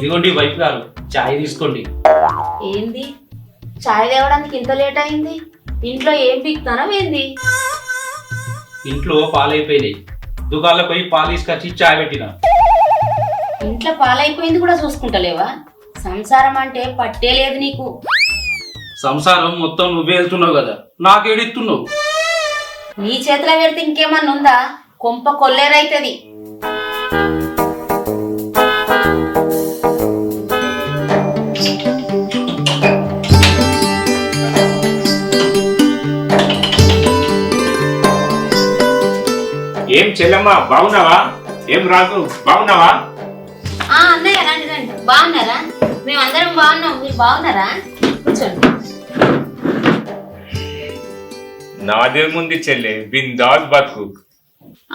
ఇదిగోండి వైఫ్ గారు చాయ్ తీసుకోండి. ఏంది చాయ్ తేవడానికి ఇంత లేట్ అయింది? ఇంట్లో ఏం పిక్తానా ఏంది? ఇంట్లో పాలైపోయినాయి, దుకాణంలో పోయి పాలు తీసుకొచ్చి చాయ్ పెట్టిన. ఇంట్లో పాలైపోయింది కూడా చూసుకుంటలేవా? సంసారం అంటే పట్టే లేదు నీకు. సంసారం మొత్తం నువ్వే వెళ్తున్నావు కదా, నాకేడిస్తున్నావు? నీ చేతిలో పెడితే ఇంకేమన్నా ఉందా? కొంప కొల్లేరైతుంది. ఏం చెల్లమ్మ బాగున్నావా? ఏం రాజు బాగున్నావా? అన్నయ్య రండి రండి. బాగున్నారా? మేమందరం బాగున్నాం, మీరు బాగున్నారా? కూర్చోండి. నాదేముంది చెల్లె, బిందాస్ బతుకు.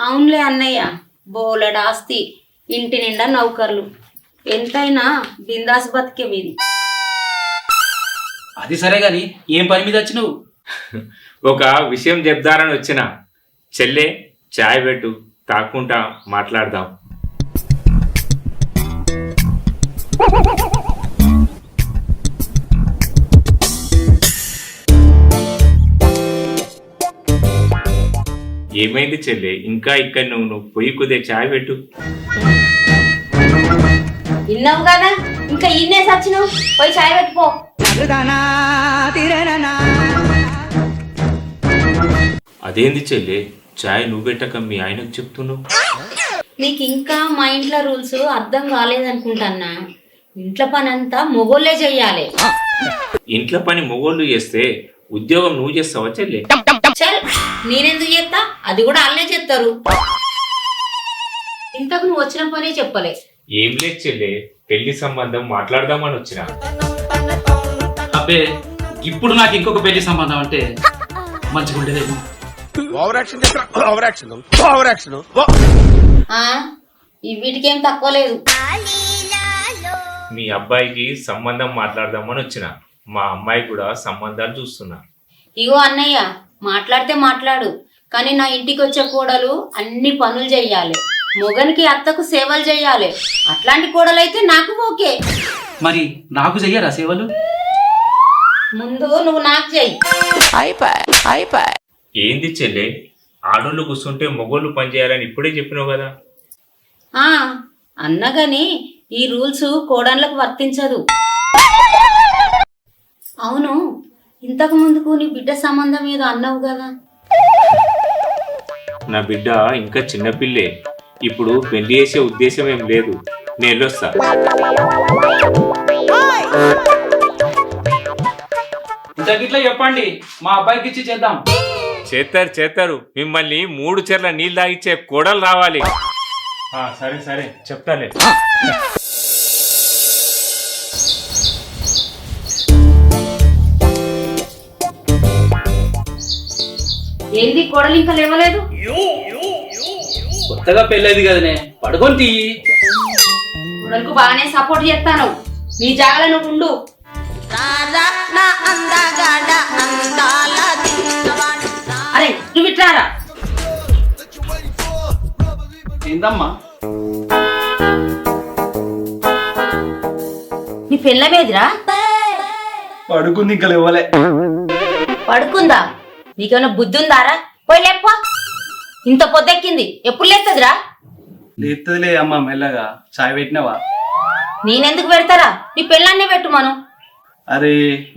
అవునులే అన్నయ్య, బోలెడు ఆస్తి, ఇంటి నిండా నౌకర్లు, ఎంతైనా బిందాస్ బతికే మీది. అది సరే గాని ఏం పని మీద వచ్చినావు? ఒక విషయం చెప్దారని వచ్చిన. చెల్లె చాయ్ పెట్టు, తాక్కుంటా మాట్లాడదాం. ఏమైంది చెల్లె, ఇంకా ఇక్కడ నువ్వు పొయ్యి కుదే చాయ్ పెట్టు. విన్నావు కదా, ఇంకా ఇన్నే సచ్చినావు, పోయి చాయ్ పెట్టుకో. అదేంది చెల్లె, చాయ్ నువ్వు పెట్టక మీ ఆయనకు చెప్తున్నావు? నీకు ఇంకా మా ఇంట్లో రూల్స్ అర్థం కాలేదనుకుంటాన్నా. ఇంట్లో పని అంతా మొగోళ్ళే చెయ్యాలి. ఇంట్లో పని మొగోళ్ళు చేస్తే ఉద్యోగం నువ్వు చేస్తావా చెల్లె? చల్, నేనెందుకు చేస్తా? అది కూడా వాళ్ళే చేస్తారు. ఇంతకు నువ్వు వచ్చిన పనే చెప్పలే. ఏం లేదు చెల్లె, పెళ్లి సంబంధం మాట్లాడదామని వచ్చిన. అబ్బే, ఇప్పుడు నాకు ఇంకొక పెళ్లి సంబంధం అంటే మంచిగా ఉండేదేమో. వీటికేం తక్కువ లేదు. మీ అబ్బాయికి సంబంధం మాట్లాడదామని వచ్చిన. మా అమ్మాయి కూడా సంబంధాలు చూస్తున్నా. ఇగో అన్నయ్య, మాట్లాడితే మాట్లాడు, కానీ నా ఇంటికి వచ్చే కోడలు అన్ని పనులు చెయ్యాలి. మొగనికి అత్తకు సేవలు చెయ్యాలి. అట్లాంటి కోడలైతే నాకు ఓకే. మరి నాకు చెయ్యరా సేవలు? ముందు నువ్వు నాకు చెయ్యి. ఏంది చెల్లె, ఆడోళ్ళు కూర్చుంటే మొగోళ్ళు పనిచేయాలని ఇప్పుడే చెప్పినావు కదా. అన్నగాని ఈ రూల్స్ కోడన్లకు వర్తించదు. అవును, ఇంతకు ముందుకు నీ బిడ్డ సంబంధం ఏదో అన్నావు కదా? నా బిడ్డ ఇంకా చిన్నపిల్లే, ఇప్పుడు పెళ్లి చేసే ఉద్దేశం ఏం లేదు. నేను వెళ్ళొస్తా. ఇంతకిట్లా చెప్పండి, మా అబ్బాయికి ఇచ్చి చేద్దాం. చేస్తారు. మిమ్మల్ని 3 చెర్ల నీళ్ళు తాగిచ్చే కోడలు రావాలి. సరే సరే చెప్తాలే. ఏంది కోడలు ఇంకా లేవలేదు? కొత్తగా పెళ్ళైంది కదనే, పడుకొని తీ. కోడలకు బాగానే సపోర్ట్ చేస్తాను. నీ జాగలో నువ్వు ఉండు. అరే నువ్వు ఇట్లారా. ఏందమ్మా? నీ పెళ్ళమేదిరా? పడుకుంది, ఇంకా లేవలే. పడుకుందా? నీకేమైనా బుద్ధి ఉందారా? పోయి లేప్ప. ఇంత పొద్దెక్కింది, ఎప్పుడు లేస్తుందిరా? లేత్తదిలే అమ్మా, మెల్లగా. చాయ్ పెట్టినావా? నేనెందుకు పెడతారా? నీ పెళ్ళాన్నే పెట్టు మను. అరే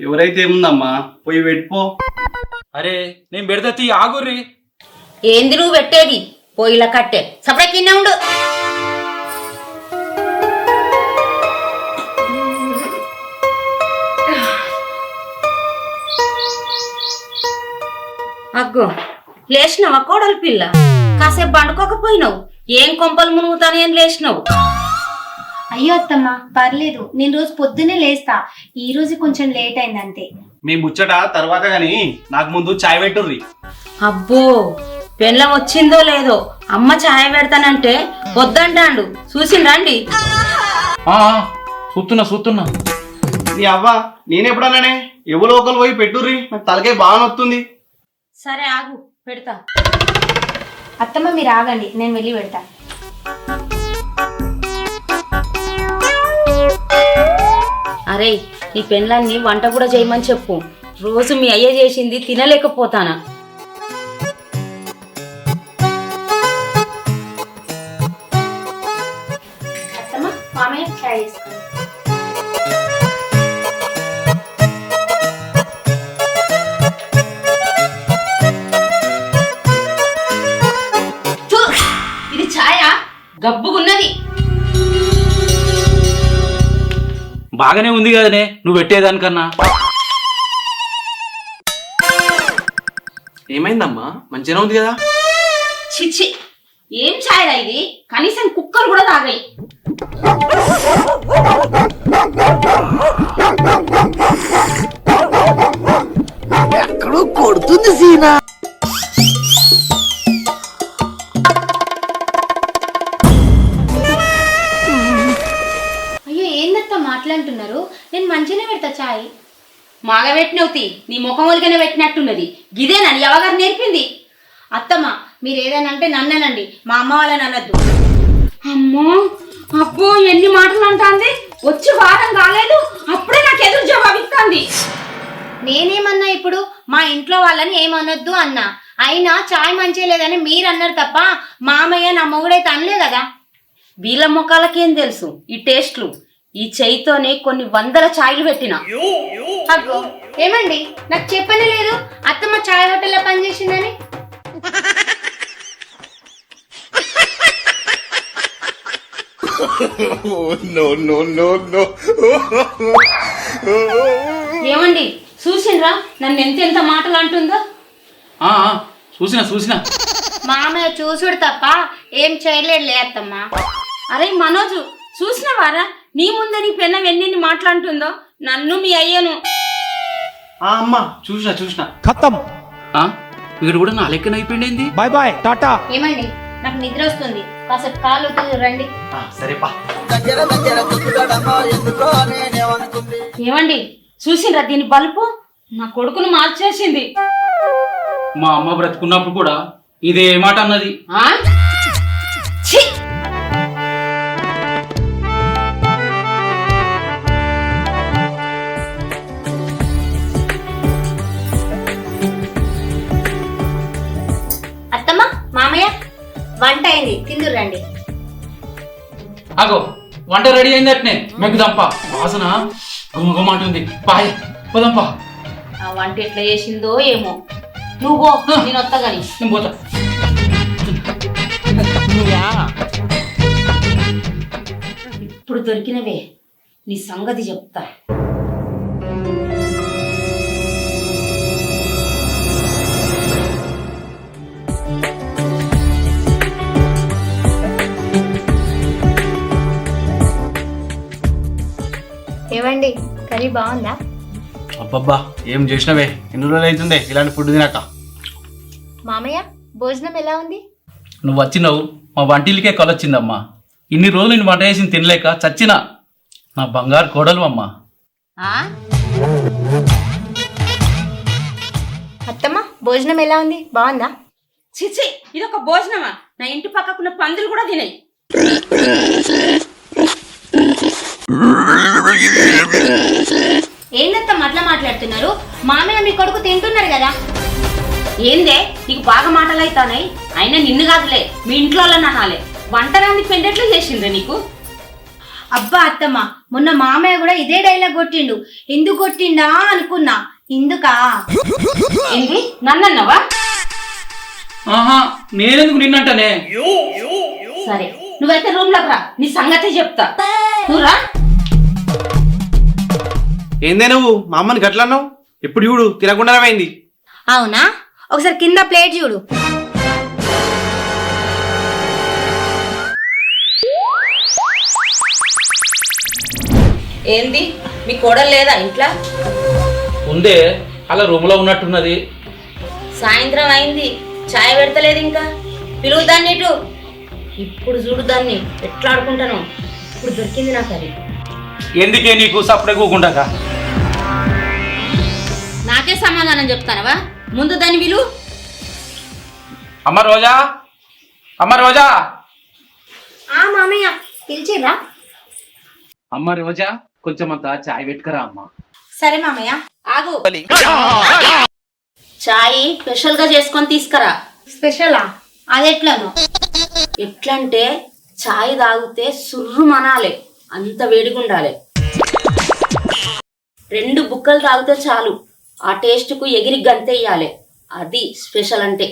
ఎవరైతే ఏముందమ్మా, పోయి పెట్టుకో. అరే నేను పెడతా, తీ, ఆగుర్రి. ఏంది నువ్వు పెట్టేది? పోయిలా కట్టే సపడే కింద ఉండు. అగ్గో, లేచినావా కోడలి పిల్ల? కాసేపు పండుకోకపోయినావు? ఏం కొంపలు మునుగుతాను, ఏం లేచినావు? అయ్యో అత్తమ్మ, పర్లేదు, నేను రోజు పొద్దున్నే లేస్తా. ఈ రోజు కొంచెం లేట్ అయింది అంతే. మీ ముచ్చట తర్వాత గాని నాకు ముందు చాయ్ పెట్టుర్రి. అబ్బో, పెళ్ళం వచ్చిందో లేదో, అమ్మ ఛాయ్ పెడతానంటే వద్దంటాండు. చూసిండ్రండి. చూస్తున్నా. నీ అవ్వ, నేనెప్పుడన్నానే? ఎవరో ఒకరు పోయి పెట్టుర్రి, నాకు తలకే బాగా నొస్తుంది. సరే ఆగు, పెడతా. అత్తమ్మ మీరు ఆగండి, నేను వెళ్ళి పెడతా. అరే నీ పెళ్ళాన్ని వంట కూడా చేయమని చెప్పు. రోజు మీ అయ్య చేసింది తినలేకపోతానా. అత్తమ్మ మామయ్య చాయ్ చేసుకోండి. ఛు! ఇది ఛాయా గబ్బుగున్నది. బాగానే ఉంది కదనే నువ్వు పెట్టేదానికన్నా. ఏమైందమ్మా, మంచిగా ఉంది కదా? చిచ్చి ఏం ఛాయరా ఇది, కనీసం కుక్కలు కూడా తాగాయి. ఎక్కడో కొడుతుంది సీనా. అయ్యో ఏందత్త మాట్లాడుతున్నారు? నేను మంచిగానే పెడతా చాయ్. మాగ పెట్టినవుతి నీ ముఖం ఒలికనే పెట్టినట్టున్నది. గిదేనా నీ అవగారు నేర్పింది? అత్తమ్మ మీరు ఏదైనా అంటే నన్ననండి, మా అమ్మ వాళ్ళని అనద్దు. అమ్మో అబ్బో ఎన్ని మాటలు అంటాంది. వచ్చి వారం కాలేదు అప్పుడే నాకు ఎదురు జవాబు ఇస్తుంది. నేనేమన్నా ఇప్పుడు మా ఇంట్లో వాళ్ళని ఏమనొద్దు అన్నా. అయినా చాయ్ మంచిగా లేదని మీరు అన్నారు తప్ప మామయ్య నా మొగుడైతే అనలే కదా. వీళ్ళ ముఖాలకేం తెలుసు ఈ టేస్ట్లు. ఈ చెయ్యితోనే కొన్ని వందల ఛాయలు పెట్టినా. అగ్గో ఏమండి, నాకు చెప్పనే లేదు అత్తమ్మ చాయ్ హోటల్లో పనిచేసిందని. ఏమండి చూసిండ్రా నన్ను ఎంత మాటలు అంటుందో. ఆ, ఆ, చూసినా మామయ్య చూసుడు తప్ప ఏం చేయలేడులే అత్తమ్మ. అరే మనోజు చూసినవారా నీ ముందే నీ పెన్న ఎన్ని మాట్లాడుతుందో నన్ను మీ అయ్యను. ఆ అమ్మా చూసినా ఖతం. ఆ, వీడు కూడా నా లెక్కన అయిపోయింది. Bye bye tata. ఏమండి నాకు నిద్ర వస్తుంది, కాసేపు కాలు రండి. సరేపా. ఏమండి చూసిండ్రా దీని బలుపు నా కొడుకును మార్చేసింది. మా అమ్మ బ్రతుకున్నప్పుడు కూడా ఇదే మాట అన్నది. ఆ? ఛీ! అత్తమ్మ మామయ్య వంట అయింది, తిందురు రండి. అగో వంట రెడీ అయిందట్నే. మెగ్గుదంప వాసన గుమగుమంటుంది. పాయ్ పోదంపా. ఆ వంట ఎట్లా చేసిందో ఏమో. నువ్వు పో, నేను వస్తా గాని. నేను పోతా. ఇప్పుడు దొరికినవే నీ సంగతి చెప్తా. ఏవండి కర్రీ బాగుందా? అబ్బబ్బా ఏం చేసినవే, ఎన్ని రోజులు అవుతుందే ఇలాంటి ఫుడ్ తినాక. మామయ్య భోజనం ఎలా ఉంది? నువ్వు వచ్చినావు మా వంటిల్లికే కొలొచ్చిందమ్మా. ఇన్ని రోజులు నేను వంట చేసి తినలేక చచ్చినా. నా బంగారు కోడలు అమ్మా. ఆ? అత్తమ్మ భోజనం ఎలా ఉంది? బాగుందా? చిచి ఇదొక భోజనమా? నా ఇంటి పక్కకున్న పందులు కూడా తినాయి. ఏందత్తమ్మ అట్లా మాట్లాడుతున్నారు? మామయ్య మీ కొడుకు తింటున్నారు కదా. ఏందే నీకు బాగా మాటలు అవుతానాయి. అయినా నిన్ను కాదులే మీ ఇంట్లో అనాలే. వంటరాంది పెండెట్లు చేసిందే నీకు. అబ్బా అత్తమ్మ మొన్న మామయ్య కూడా ఇదే డైలాగ్ కొట్టిండు. ఎందుకు కొట్టిండా అనుకున్నా. ఇందుకా? ఏంది నన్నన్నావా? ఆహా నేనెందుకు నిన్నంటనే. సరే నువ్వైతే రూమ్ లోకి రా, నీ సంగతి చెప్తా. నువ్వు రా. ఏందే నువ్వు మా అమ్మని గట్లన్నావు? ఎప్పుడు చూడు తినకుండా అయింది. అవునా? ఒకసారి కింద ప్లేట్ చూడు. ఏంది మీ కోడలు లేదా ఇంట్లో? ఉందే అలా రూమ్ లో ఉన్నట్టున్నది. సాయంత్రం అయింది, ఛాయ్ పెడతలేదు ఇంకా. పిలువు దాన్ని ఇటు. ఇప్పుడు చూడు దాన్ని ఎట్లా ఆడుకుంటాను. ఇప్పుడు దొరికింది నాకు అది. ఎందుకే నీకు సప్పుడే కూకుంటాక? నాకే సమాధానం చెప్తానవా? ముందు దాన్ని విలు. అమ్మ రోజా, అమ్మ రోజా. ఆ మామయ్య పిలిచిర్రా? అమ్మ రోజా కొంచెం అంతా చాయ్ పెట్టుకురా అమ్మా. సరే మామయ్య. ఆగు, చాయ్ స్పెషల్ గా చేసుకొని తీసుకురా. స్పెషలా? అది ఎట్లను? ఎట్లంటే చాయ్ తాగితే సుర్రు మనాలి, అంత వేడిగా ఉండాలి. 2 బుక్కలు తాగితే చాలు, ఆ టేస్ట్ కు ఎగిరి గంతెయ్యాలి. అది స్పెషల్ అంటే.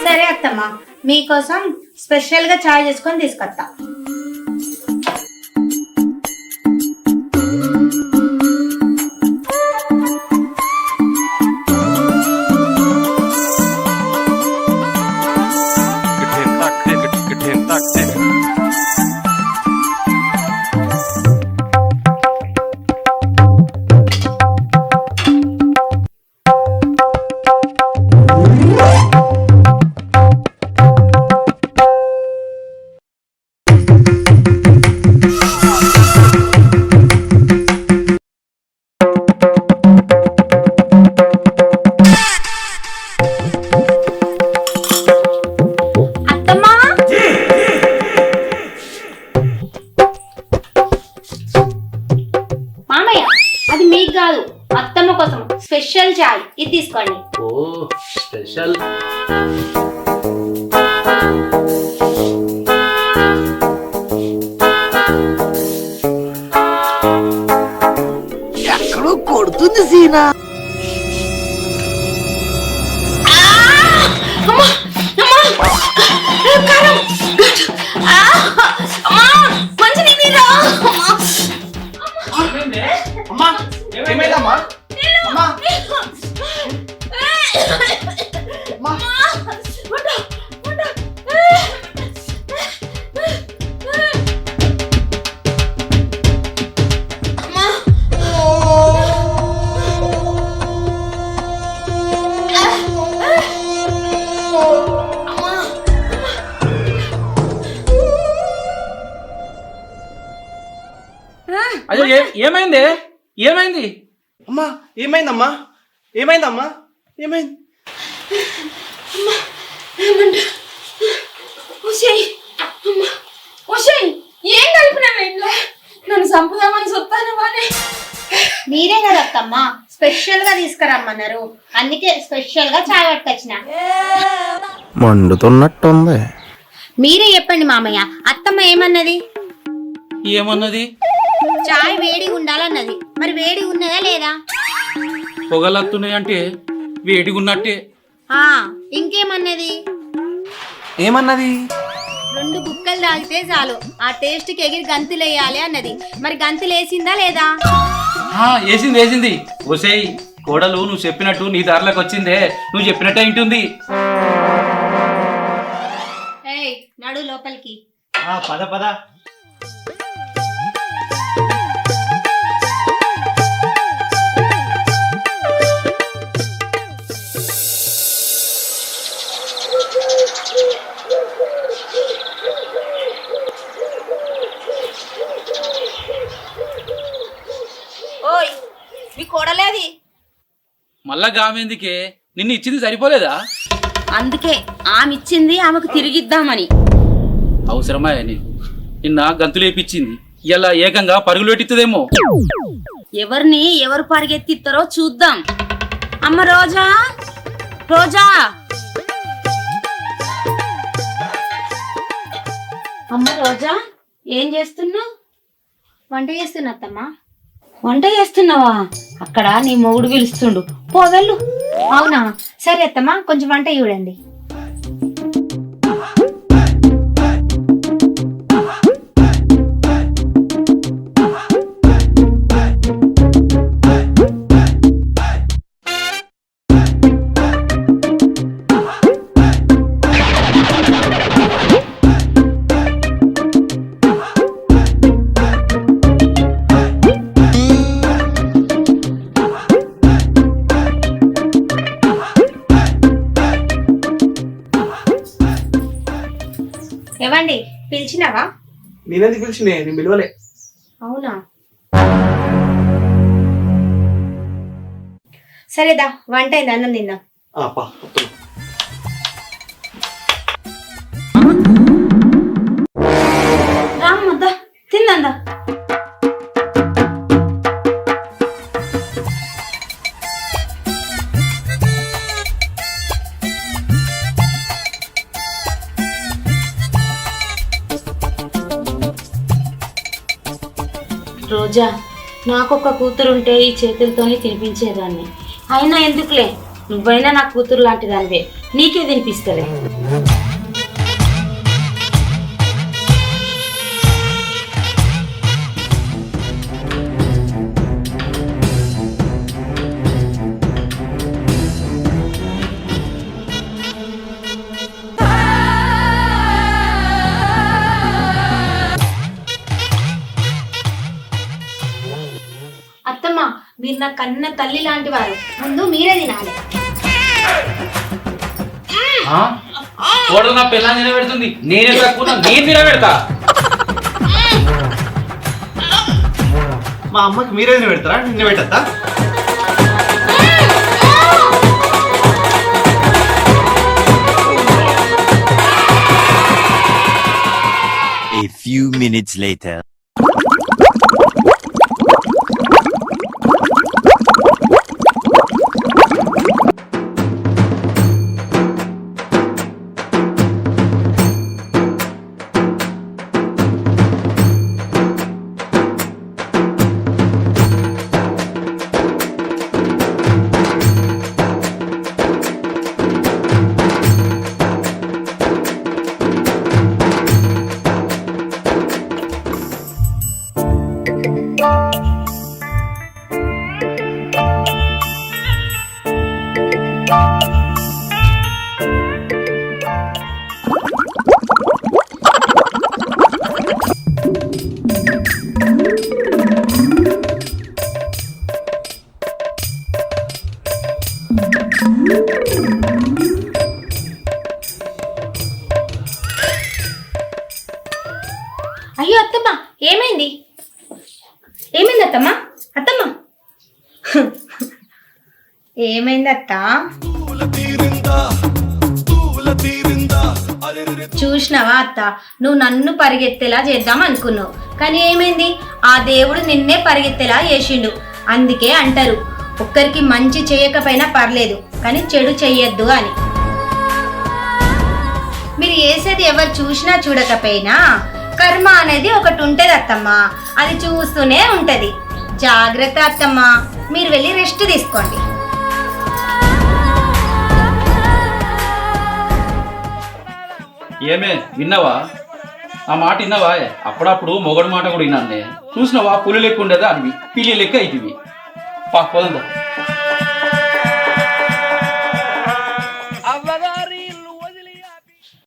సరే అత్తమ్మ, మీకోసం స్పెషల్ గా చాయ్ చేసుకొని తీసుకొస్తా. అత్తమ్మా, మామయ్య అది మీకు కాదు, అత్తమ్మ కోసం స్పెషల్ చాయ్. ఇది తీసుకోండి. ఓ స్పెషల్. ఎక్కడో కొడుతుంది సీనా. ఏమైందమ్మా? అమ్మా అయ్యో ఏమైంది? ఏమైంది? అమ్మా ఏమైందమ్మా? ఏమైందమ్మా? ఏమైంది? ఏం కలిపినావు ఇంట్లో? నన్ను చంపుదామని చెప్తాను వానే. మీరే కదా అత్తమ్మ స్పెషల్ గా తీసుకురమ్మన్నారు, అందుకే స్పెషల్ గా చాయ్ పట్టుకొచ్చిన. మండుతున్నట్టుంది. మీరే చెప్పండి మామయ్య, అత్తమ్మ ఏమన్నది? ఏమన్నది? చాయ్ వేడి ఉండాలన్నది. మరి వేడి ఉన్నదా లేదా? పొగలత్తున్నాయి అంటే వేడిగా ఉన్నట్టే. ఆ ఇంకేమన్నది? ఏమన్నది? 2 బుక్కలు తాగితే చాలు, ఆ టేస్ట్ కి ఎగిరి గంతులేయాలి అన్నది. మరి గంతులేసిందా లేదా? వేసింది. ఓసేయ్ కోడలు, నువ్వు చెప్పినట్టు నీ దారిలోకి వచ్చిందే, నువ్వు చెప్పినట్టే ఇంటుంది. ఏయ్ నడు లోపలికి. పద పద. ఓయ్, మీ కోడలేది? మళ్ళా గామెందుకే? నిన్ను ఇచ్చింది సరిపోలేదా? అందుకే ఆమె ఇచ్చింది ఆమెకు తిరిగిద్దామని. అవసరమా నీకు? నిన్న గంతులేపిచ్చింది, ఇలా ఏకంగా పరుగులు పెట్టిస్తుందేమో. ఎవరిని ఎవరు పరిగెత్తిస్తారో చూద్దాం. అమ్మ రోజా, రోజా, అమ్మ రోజా, ఏం చేస్తున్నావు? వంట చేస్తున్నా అత్తమ్మ. వంట చేస్తున్నావా? అక్కడ నీ మొగుడు పిలుస్తుండు, పో వెళ్ళు. అవునా? సరే అత్తమ్మ, కొంచెం వంట చూడండి. ఏవండి, పిలిచినావా? నేనెందుకు పిలిచిందే? నేను పిలవలే. అవునా? సరేదా, వంట అయింది, అన్నం తిందాం. రామ్మద్దా తిందా. రోజా, నాకొక కూతురుంటే ఈ చేతులతోనే తినిపించేదాన్ని. అయినా ఎందుకులే, నువ్వైనా నా కూతురు లాంటి దానివే, నీకే తినిపిస్తలే. అత్తమ్మ, మీరు నా కన్న తల్లి లాంటి వారు, ముందు మీరే తినాలి. కోడలు నా పిల్లని నిలబెడుతుంది, నేనే తక్కువ, నేను నిలబెడతా. మా అమ్మకి మీరే పెడతారా, నిన్న పెట్టద్దా? A few minutes later. అయ్యో అత్తమ్మ, ఏమైంది? ఏమైంది అత్తమ్మ? అత్తమ్మ ఏమైంది అత్త? చూసినావా అత్త, నువ్వు నన్ను పరిగెత్తేలా చేద్దాం అనుకున్నావు, కానీ ఏమైంది? ఆ దేవుడు నిన్నే పరిగెత్తేలా చేసిండు. అందుకే అంటారు, ఒక్కరికి మంచి చేయకపోయినా పర్లేదు కానీ చెడు చెయ్యొద్దు అని. మీరు చేసేది ఎవరు చూసినా చూడకపోయినా కర్మ అనేది ఒకటి ఉంటది అత్తమ్మ, అది చూస్తూనే ఉంటది. జాగ్రత్త అత్తమ్మ, మీరు వెళ్ళి రెస్ట్ తీసుకోండి. ఏమే విన్నావా? ఆ మాట విన్నావా? అప్పుడప్పుడు మొగడు మాట కూడా విన్నాను. చూసినావా? పులి లెక్క ఉండేదా, అవి పిల్లి లెక్క అవుతుంది. పోదంతా.